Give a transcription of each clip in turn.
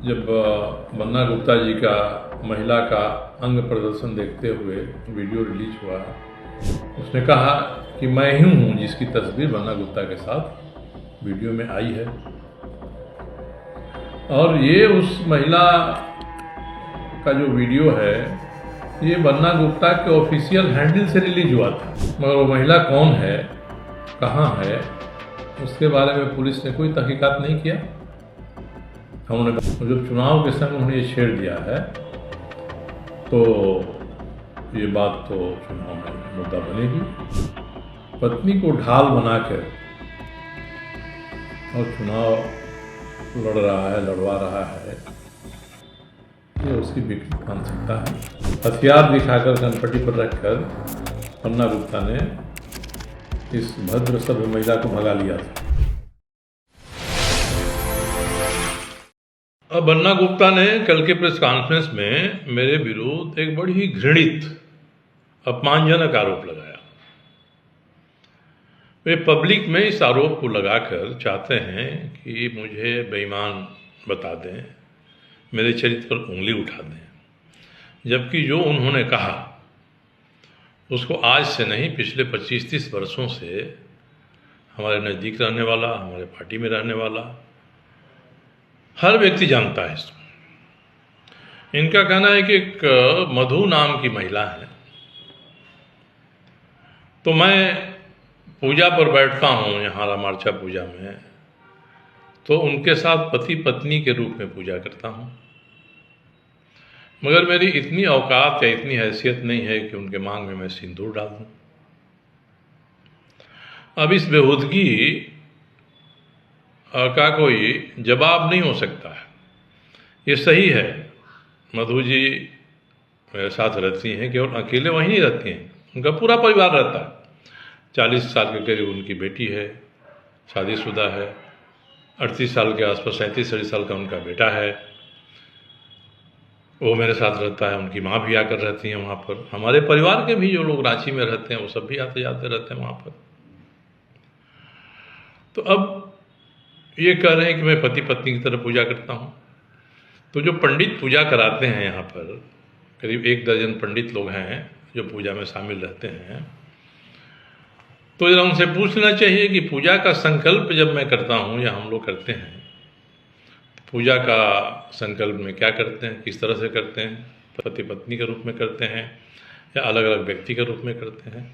जब बन्ना गुप्ता जी का महिला का अंग प्रदर्शन देखते हुए वीडियो रिलीज हुआ, उसने कहा कि मैं ही हूँ जिसकी तस्वीर बन्ना गुप्ता के साथ वीडियो में आई है। और ये उस महिला का जो वीडियो है ये बन्ना गुप्ता के ऑफिशियल हैंडल से रिलीज हुआ था, मगर वो महिला कौन है, कहाँ है, उसके बारे में पुलिस ने कोई तहकीकात नहीं किया। उन्होंने जब चुनाव के समय उन्होंने ये छेड़ दिया है तो ये बात तो चुनाव में मुद्दा बनेगी। पत्नी को ढाल बनाकर और चुनाव लड़ रहा है, लड़वा रहा है, ये उसकी विकृत मानसिकता है। हथियार दिखाकर कनपट्टी पर रखकर बन्ना गुप्ता ने इस भद्र सभ्य महिला को भगा लिया था। अब बन्ना गुप्ता ने कल के प्रेस कॉन्फ्रेंस में मेरे विरुद्ध एक बड़ी ही घृणित अपमानजनक आरोप लगाया। वे पब्लिक में इस आरोप को लगाकर चाहते हैं कि मुझे बेईमान बता दें, मेरे चरित्र पर उंगली उठा दें, जबकि जो उन्होंने कहा उसको आज से नहीं पिछले 25-30 वर्षों से हमारे नज़दीक रहने वाला, हमारे पार्टी में रहने वाला हर व्यक्ति जानता है इसको। इनका कहना है कि एक मधु नाम की महिला है, तो मैं पूजा पर बैठता हूँ यहाँ रामार्चा पूजा में, तो उनके साथ पति पत्नी के रूप में पूजा करता हूँ, मगर मेरी इतनी औकात या इतनी हैसियत नहीं है कि उनके मांग में मैं सिंदूर डाल दूँ। अब इस बेहूदगी का कोई जवाब नहीं हो सकता है। ये सही है, मधु जी मेरे साथ रहती हैं, केवल अकेले वहीं नहीं रहती हैं, उनका पूरा परिवार रहता है। 40 साल के करीब उनकी बेटी है, शादीशुदा है। 38 साल के आसपास 37-38 साल का उनका बेटा है, वो मेरे साथ रहता है। उनकी माँ भी आकर रहती हैं वहाँ पर। हमारे परिवार के भी जो लोग रांची में रहते हैं वो सब भी आते जाते रहते हैं वहाँ पर। तो अब ये कह रहे हैं कि मैं पति पत्नी की तरह पूजा करता हूँ। तो जो पंडित पूजा कराते हैं यहाँ पर, करीब 1 दर्जन पंडित लोग हैं जो पूजा में शामिल रहते हैं, तो जरा उनसे पूछ लेना चाहिए कि पूजा का संकल्प जब मैं करता हूँ या हम लोग करते हैं, पूजा का संकल्प में क्या करते हैं, किस तरह से करते हैं, पति पत्नी के रूप में करते हैं या अलग अलग व्यक्ति के रूप में करते हैं।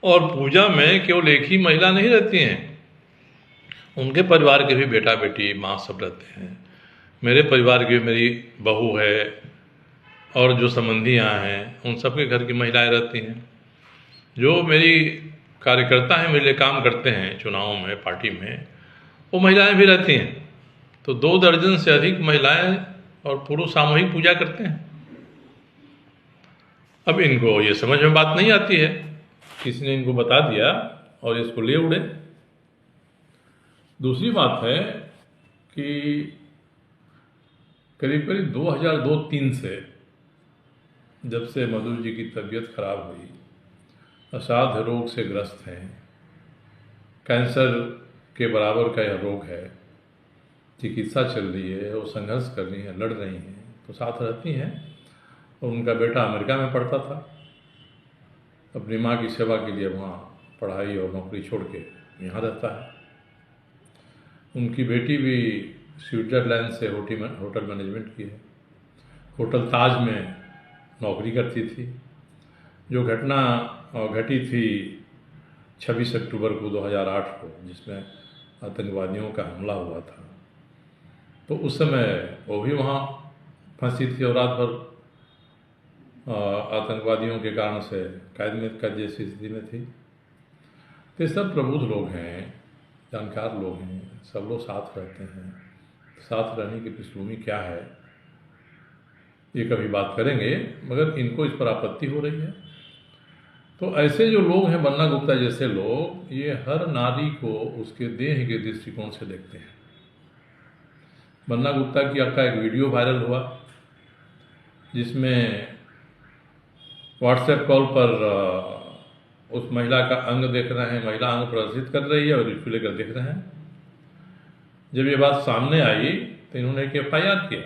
और पूजा में केवल एक ही महिला नहीं रहती हैं, उनके परिवार के भी बेटा बेटी माँ सब रहते हैं। मेरे परिवार की मेरी बहू है और जो संबंधी यहाँ हैं उन सबके घर की महिलाएं रहती हैं। जो मेरी कार्यकर्ता हैं, मेरे लिए काम करते हैं चुनावों में, पार्टी में, वो महिलाएं भी रहती हैं। तो 2 दर्जन से अधिक महिलाएं और पुरुष सामूहिक पूजा करते हैं। अब इनको ये समझ में बात नहीं आती है, किसी ने इनको बता दिया और इसको ले उड़े। दूसरी बात है कि करीब करीब 2002-03 से जब से मधु जी की तबीयत खराब हुई, असाध्य रोग से ग्रस्त हैं, कैंसर के बराबर का यह रोग है, चिकित्सा चल रही है, वो संघर्ष कर रही हैं, लड़ रही हैं, तो साथ रहती हैं। और उनका बेटा अमेरिका में पढ़ता था, अपनी माँ की सेवा के लिए वहाँ पढ़ाई और नौकरी छोड़ के यहाँ रहता है। उनकी बेटी भी स्विट्ज़रलैंड से होटल मैनेजमेंट की है, होटल ताज में नौकरी करती थी। जो घटना घटी थी 26 अक्टूबर को 2008 को, जिसमें आतंकवादियों का हमला हुआ था, तो उस समय वो भी वहाँ फंसी थी और रात भर आतंकवादियों के कारण से कैद जैसी स्थिति में थी। तो ये सब प्रबुद्ध लोग हैं, जानकार लोग हैं, सब लोग साथ रहते हैं। साथ रहने की पृष्ठभूमि क्या है ये कभी बात करेंगे, मगर इनको इस पर आपत्ति हो रही है। तो ऐसे जो लोग हैं, बन्ना गुप्ता जैसे लोग, ये हर नारी को उसके देह के दृष्टिकोण से देखते हैं। बन्ना गुप्ता की आपका एक वीडियो वायरल हुआ जिसमें व्हाट्सएप कॉल पर उस महिला का अंग देख रहे हैं, महिला अंग प्रदर्शित कर रही है और इसको लेकर देख रहे हैं। जब ये बात सामने आई तो इन्होंने एक FIR किया।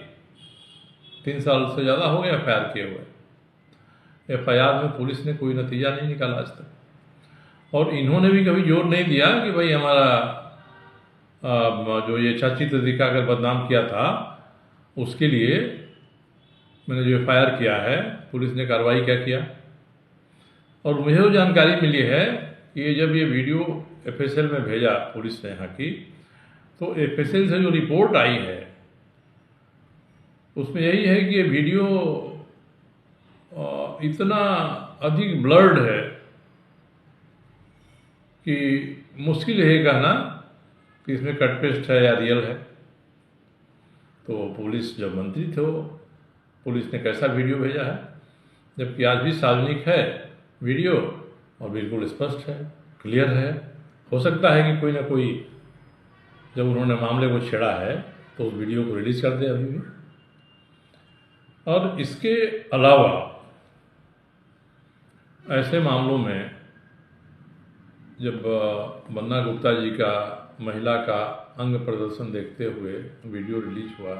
3 साल से ज़्यादा हो गया FIR किए हुए। FIR में पुलिस ने कोई नतीजा नहीं निकाला आज तक, और इन्होंने भी कभी जोर नहीं दिया कि भाई हमारा जो ये छाचित्र दिखाकर बदनाम किया था उसके लिए मैंने जो FIR किया है, पुलिस ने कार्रवाई क्या किया। और मुझे जो जानकारी मिली है कि ये जब ये वीडियो FSL में भेजा पुलिस ने यहाँ की, तो FSL से जो रिपोर्ट आई है उसमें यही है कि ये वीडियो इतना अधिक ब्लर्ड है कि मुश्किल है कहना कि इसमें कट पेस्ट है या रियल है। तो पुलिस जब मंत्री थे वो, पुलिस ने कैसा वीडियो भेजा है, जबकि आज भी सार्वजनिक है वीडियो और बिल्कुल स्पष्ट है, क्लियर है। हो सकता है कि कोई ना कोई जब उन्होंने मामले को छेड़ा है तो उस वीडियो को रिलीज कर दे अभी भी। और इसके अलावा ऐसे मामलों में जब बन्ना गुप्ता जी का महिला का अंग प्रदर्शन देखते हुए वीडियो रिलीज हुआ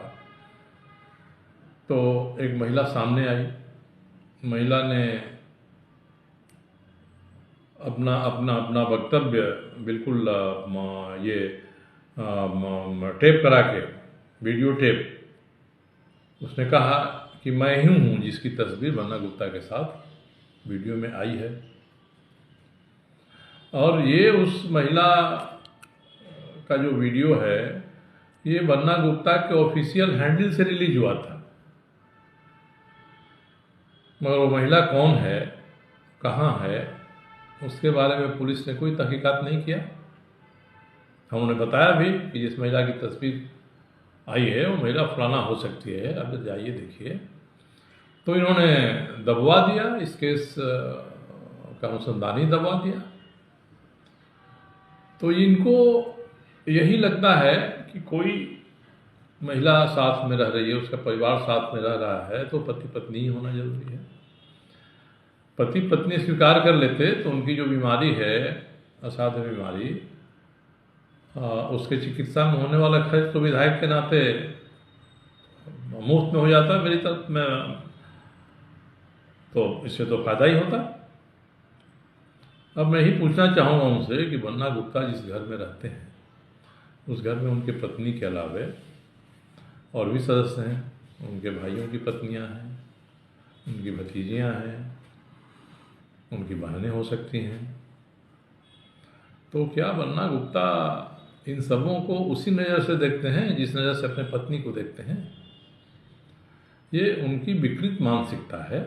तो एक महिला सामने आई। महिला ने अपना अपना अपना वक्तव्य बिल्कुल ये टेप करा के, वीडियो टेप, उसने कहा कि मैं ही हूँ जिसकी तस्वीर बन्ना गुप्ता के साथ वीडियो में आई है। और ये उस महिला का जो वीडियो है ये बन्ना गुप्ता के ऑफिशियल हैंडल से रिलीज हुआ था, मगर वो महिला कौन है, कहाँ है, उसके बारे में पुलिस ने कोई तहकीकात नहीं किया। हम उन्हें बताया भी कि जिस महिला की तस्वीर आई है वो महिला फलाना हो सकती है, अब जाइए देखिए। तो इन्होंने दबवा दिया, इस केस का अनुसंधान ही दबवा दिया। तो इनको यही लगता है कि कोई महिला साथ में रह रही है, उसका परिवार साथ में रह रहा है तो पति पत्नी ही होना जरूरी है। पति पत्नी स्वीकार कर लेते तो उनकी जो बीमारी है, असाध्य बीमारी, उसके चिकित्सा में होने वाला खर्च तो विधायक के नाते मुफ्त में हो जाता मेरी तरफ में, तो इससे तो फायदा ही होता। अब मैं ही पूछना चाहूँगा उनसे कि बन्ना गुप्ता जिस घर में रहते हैं उस घर में उनके पत्नी के अलावे और भी सदस्य हैं, उनके भाइयों की पत्नियां हैं, उनकी भतीजियां हैं, उनकी बहनें हो सकती हैं। तो क्या बन्ना गुप्ता इन सबों को उसी नज़र से देखते हैं जिस नज़र से अपने पत्नी को देखते हैं? ये उनकी विकृत मानसिकता है।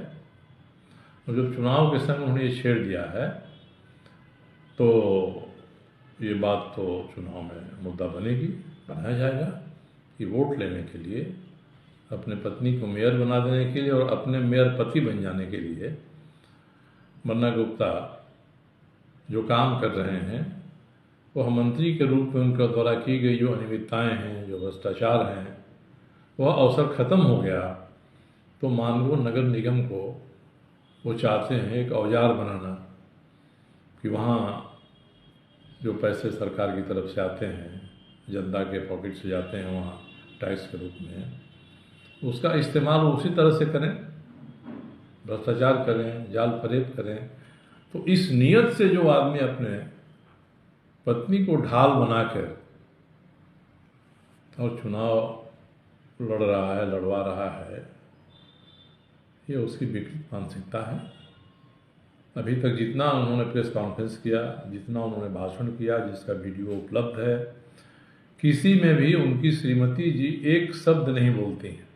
और जब चुनाव के समय उन्होंने ये छेड़ दिया है तो ये बात तो चुनाव में मुद्दा बनेगी, बनाया जाएगा कि वोट लेने के लिए, अपने पत्नी को मेयर बना देने के लिए और अपने मेयर पति बन जाने के लिए बन्ना गुप्ता जो काम कर रहे हैं वो मंत्री के रूप में उनके द्वारा की गई जो अनियमितताएँ हैं, जो भ्रष्टाचार हैं, वह अवसर ख़त्म हो गया तो मानगो नगर निगम को वो चाहते हैं एक औजार बनाना कि वहाँ जो पैसे सरकार की तरफ से आते हैं, जनता के पॉकेट से जाते हैं वहाँ टैक्स के रूप में, उसका इस्तेमाल उसी तरह से करें, भ्रष्टाचार करें, जाल फरेब करें। तो इस नीयत से जो आदमी अपने पत्नी को ढाल बनाकर और चुनाव लड़ रहा है, लड़वा रहा है, ये उसकी विकृत मानसिकता है। अभी तक जितना उन्होंने प्रेस कॉन्फ्रेंस किया, जितना उन्होंने भाषण किया, जिसका वीडियो उपलब्ध है, किसी में भी उनकी श्रीमती जी एक शब्द नहीं बोलती हैं।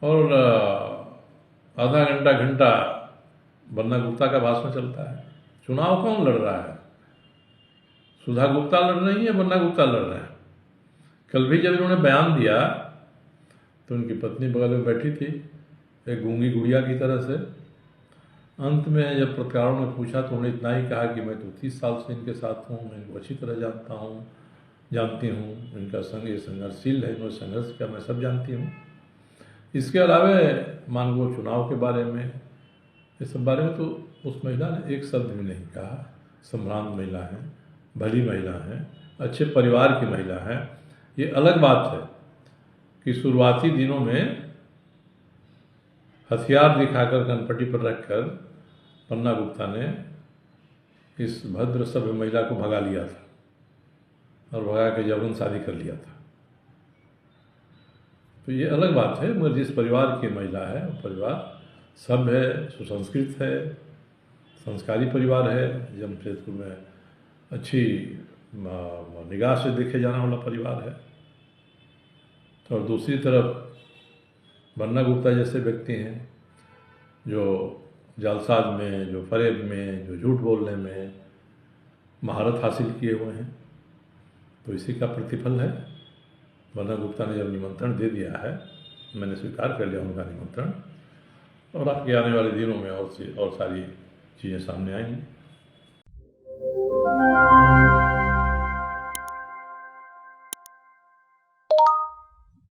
और आधा घंटा घंटा बन्ना गुप्ता का भाषण चलता है। चुनाव कौन लड़ रहा है? सुधा गुप्ता लड़ रही है, बन्ना गुप्ता लड़ रहे हैं। कल भी जब इन्होंने बयान दिया तो उनकी पत्नी बगल में बैठी थी, एक गूंगी गुड़िया की तरह से। अंत में जब पत्रकारों ने पूछा तो उन्होंने इतना ही कहा कि मैं तो 30 साल से इनके साथ हूँ, मैं इनको अच्छी तरह जानती हूँ, इनका ये संघर्षशील है, इन्होंने संघर्ष किया, मैं सब जानती हूँ। इसके अलावा मान लो चुनाव के बारे में, इस सब बारे में तो उस महिला ने एक शब्द भी नहीं कहा। सम्भ्रांत महिला है, भली महिला है, अच्छे परिवार की महिला है, ये अलग बात है। कि शुरुआती दिनों में हथियार दिखाकर कनपट्टी पर रखकर पन्ना गुप्ता ने इस भद्र सभ्य महिला को भगा लिया था और भगा के जबरन शादी कर लिया था। तो ये अलग बात है, मगर जिस परिवार की महिला है वो परिवार सभ्य है, सुसंस्कृत है, संस्कारी परिवार है, जमशेदपुर में अच्छी निगाह से देखे जाने वाला परिवार है। और दूसरी तरफ बन्ना गुप्ता जैसे व्यक्ति हैं जो जालसाज में, जो फरेब में, जो झूठ बोलने में महारत हासिल किए हुए हैं। तो इसी का प्रतिफल है। बन्ना गुप्ता ने जब निमंत्रण दे दिया है, मैंने स्वीकार कर लिया उनका निमंत्रण, और आगे आने वाले दिनों में और सारी चीज़ें सामने आएंगी।